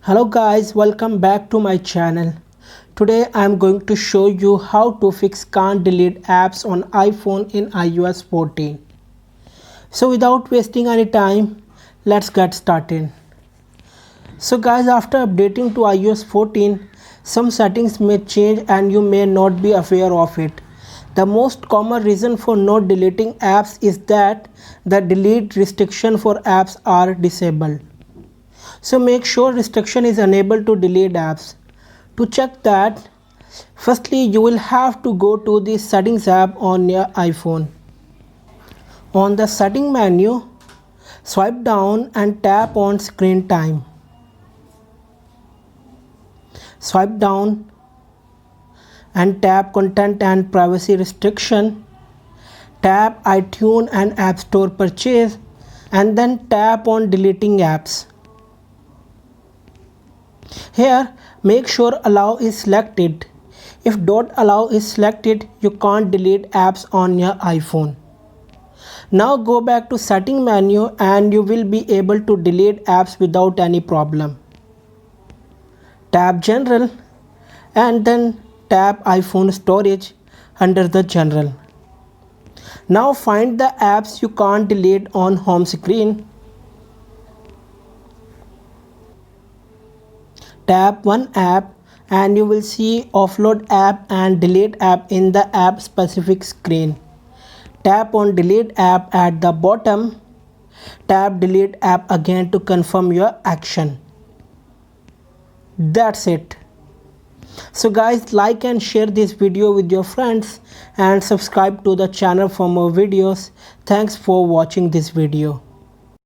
Hello guys, welcome back to my channel. Today I am going to show you how to fix can't delete apps on iPhone in iOS 14. So without wasting any time, let's get started. So guys, after updating to iOS 14, some settings may change and you may not be aware of it. The most common reason for not deleting apps is that the delete restriction for apps are disabled. So make sure restriction is enabled to delete apps. To check that, firstly you will have to go to the settings app on your iPhone. On the setting menu, swipe down and tap on screen time. Swipe down and tap content and privacy restriction. Tap iTunes and App Store purchase and then tap on deleting apps. Here, make sure allow is selected. If don't allow is selected, you can't delete apps on your iPhone. Now go back to setting menu and you will be able to delete apps without any problem. Tap general and then tap iPhone storage under the general. Now find the apps you can't delete on home screen. Tap one app and you will see offload app and delete app in the app specific screen. Tap on delete app at the bottom. Tap delete app again to confirm your action. That's it. So guys, like and share this video with your friends and subscribe to the channel for more videos. Thanks for watching this video.